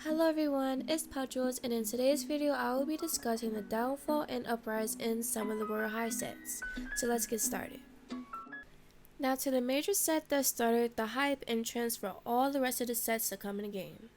Hello everyone, it's Jules, and in today's video I will be discussing the downfall and uprise in some of the Royal High sets. So let's get started. Now to the major set that started the hype and trends for all the rest of the sets to come in the game.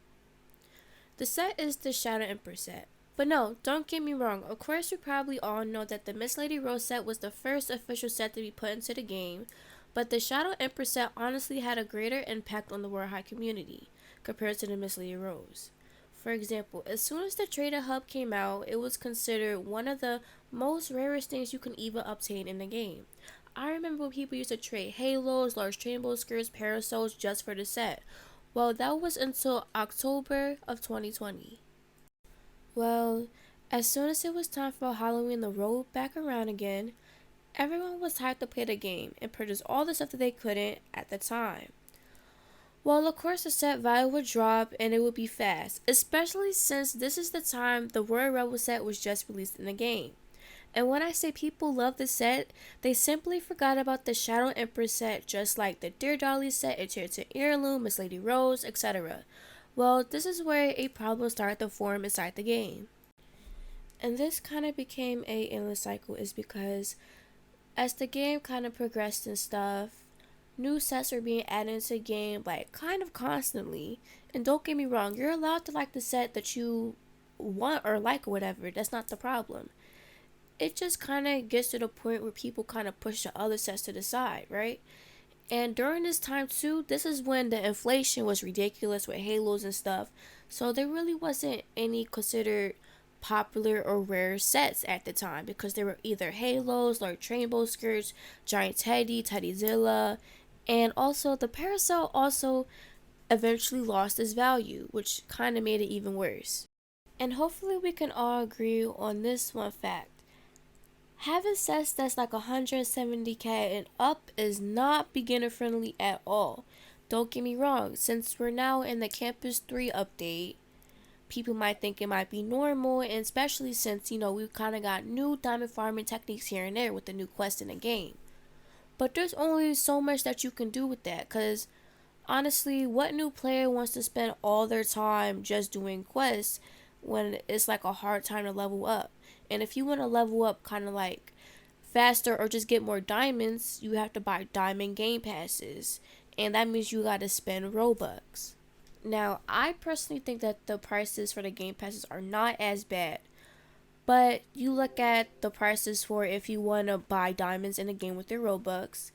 The set is the Shadow Emperor set. But no, don't get me wrong, of course you probably all know that the Miss Lady Rose set was the first official set to be put into the game, but the Shadow Emperor set honestly had a greater impact on the Royal High community compared to the Miss Lady Rose. For example, as soon as the Trader Hub came out, it was considered one of the most rarest things you can even obtain in the game. I remember when people used to trade halos, large rainbow skirts, parasols just for the set. Well, that was until October of 2020. Well, as soon as it was time for Halloween to roll back around again, everyone was hyped to play the game and purchase all the stuff that they couldn't at the time. Well, of course, the set value would drop and it would be fast, especially since this is the time the Royal Rebel set was just released in the game. And when I say people love the set, they simply forgot about the Shadow Emperor set, just like the Dear Dolly set, Adhere to Heirloom, Miss Lady Rose, etc. Well, this is where a problem started to form inside the game. And this kind of became a endless cycle is because as the game kind of progressed and stuff, new sets were being added into the game like kind of constantly. And don't get me wrong, you're allowed to like the set that you want or like or whatever. That's not the problem. It just kind of gets to the point where people kind of push the other sets to the side, right? And during this time too, this is when the inflation was ridiculous with halos and stuff. So there really wasn't any considered popular or rare sets at the time because there were either halos, large rainbow skirts, giant Teddyzilla, and also the parasol also eventually lost its value, which kind of made it even worse. And hopefully we can all agree on this one fact. Having sets that's like 170k and up is not beginner friendly at all. Don't get me wrong, since we're now in the Campus 3 update, people might think it might be normal, and especially since, we've kind of got new diamond farming techniques here and there with the new quest in the game. But there's only so much that you can do with that, because honestly, what new player wants to spend all their time just doing quests when it's like a hard time to level up? And if you want to level up kind of like faster or just get more diamonds, you have to buy diamond game passes. And that means you got to spend Robux. Now, I personally think that the prices for the game passes are not as bad. But you look at the prices for if you want to buy diamonds in a game with your Robux,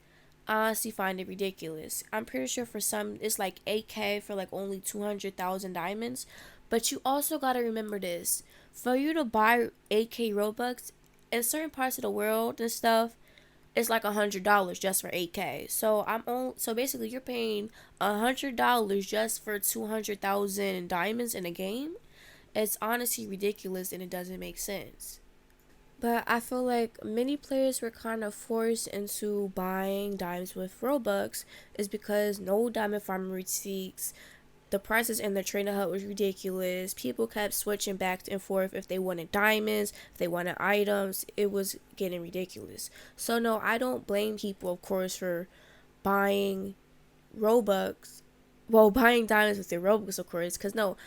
I honestly find it ridiculous. I'm pretty sure for some it's like 8k for like only 200,000 diamonds. But you also got to remember this. For you to buy 8k Robux, in certain parts of the world and stuff, it's like $100 just for 8k. So basically you're paying $100 just for 200,000 diamonds in a game. It's honestly ridiculous and it doesn't make sense. But I feel like many players were kind of forced into buying diamonds with Robux is because no diamond farming receipts. The prices in the trainer hut was ridiculous. People kept switching back and forth if they wanted diamonds, if they wanted items. It was getting ridiculous. So no, I don't blame people, of course, for buying Robux. Well, buying diamonds with their Robux, of course, because no,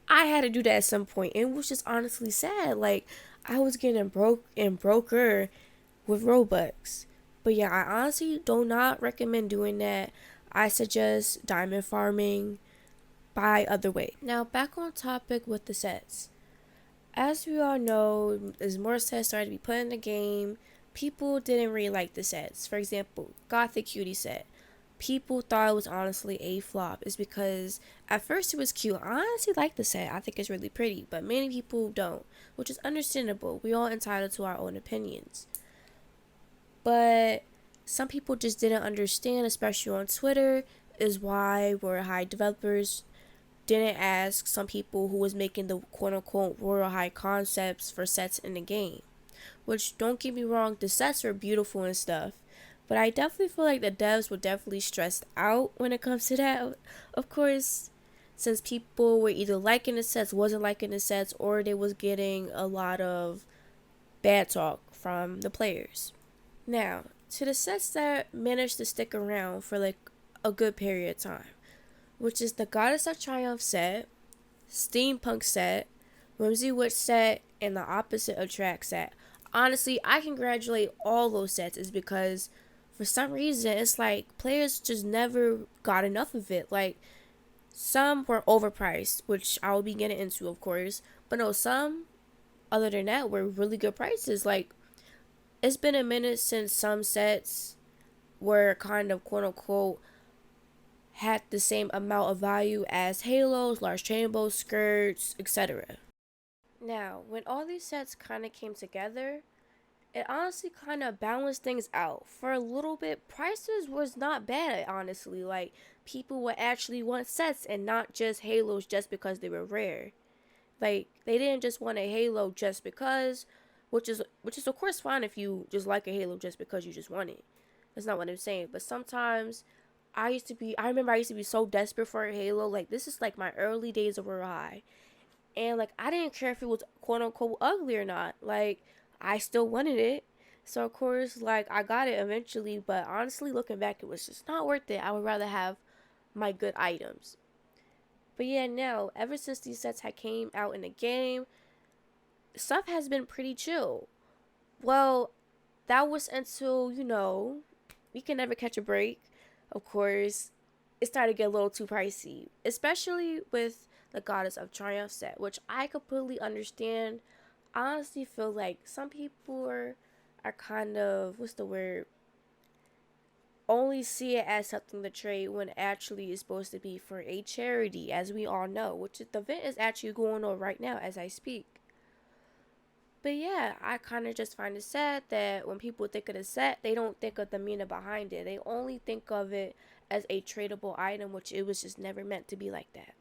I had to do that at some point, and it was just honestly sad. Like, I was getting broke and broker with Robux. But yeah, I honestly do not recommend doing that. I suggest diamond farming by other way. Now, back on topic with the sets. As we all know, as more sets started to be put in the game, people didn't really like the sets. For example, Gothic Cutie set. People thought it was honestly a flop. It's because at first it was cute. I honestly like the set. I think it's really pretty, but many people don't, which is understandable. We all entitled to our own opinions. But some people just didn't understand, especially on Twitter, is why Royal High developers didn't ask some people who was making the quote-unquote Royal High concepts for sets in the game. Which, don't get me wrong, the sets were beautiful and stuff. But I definitely feel like the devs were definitely stressed out when it comes to that. Of course, since people were either liking the sets, wasn't liking the sets, or they was getting a lot of bad talk from the players. Now, to the sets that managed to stick around for like a good period of time, which is the Goddess of Triumph set, steampunk set, whimsy witch set, and the opposite attract set. Honestly, I congratulate all those sets is because for some reason it's like players just never got enough of it. Like some were overpriced, which I will be getting into of course, but no, some other than that were really good prices. Like it's been a minute since some sets were kind of quote unquote had the same amount of value as halos, large chain bow skirts, etc. Now, when all these sets kind of came together, it honestly kind of balanced things out. For a little bit, prices was not bad, honestly. Like, people would actually want sets and not just halos just because they were rare. Like, they didn't just want a halo just because, which is of course fine if you just like a halo just because you just want it. That's not what I'm saying. But sometimes I remember I used to be so desperate for a halo. Like, this is like my early days of Royale. And like I didn't care if it was quote unquote ugly or not. Like I still wanted it. So of course like I got it eventually, but honestly looking back it was just not worth it. I would rather have my good items. But yeah, now ever since these sets had came out in the game, stuff has been pretty chill. Well, that was until, we can never catch a break. Of course, it started to get a little too pricey, especially with the Goddess of Triumph set, which I completely understand. I honestly feel like some people are kind of, what's the word, only see it as something to trade when actually it's supposed to be for a charity, as we all know, which the event is actually going on right now as I speak. But yeah, I kind of just find it sad that when people think of the set, they don't think of the meaning behind it. They only think of it as a tradable item, which it was just never meant to be like that.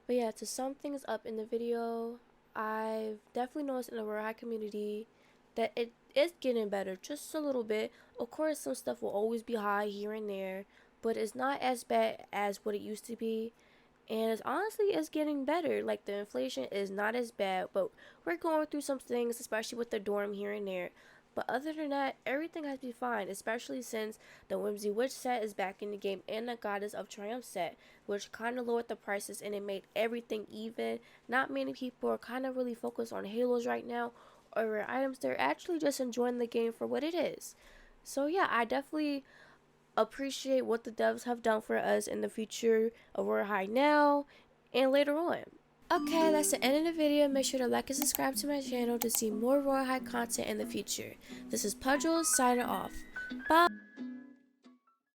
But yeah, to sum things up in the video, I've definitely noticed in the Royale community that it is getting better just a little bit. Of course, some stuff will always be high here and there, but it's not as bad as what it used to be. And it's getting better. Like the inflation is not as bad, but we're going through some things, especially with the dorm here and there. But other than that, everything has to be fine, especially since the Whimsy Witch set is back in the game and the Goddess of Triumph set, which kind of lowered the prices and it made everything even. Not many people are kind of really focused on halos right now or rare items. They're actually just enjoying the game for what it is. So yeah, I definitely appreciate what the devs have done for us in the future of Royale High now and later on. Okay, that's the end of the video. Make sure to like and subscribe to my channel to see more Royale High content in the future. This is Pudgel signing off. Bye!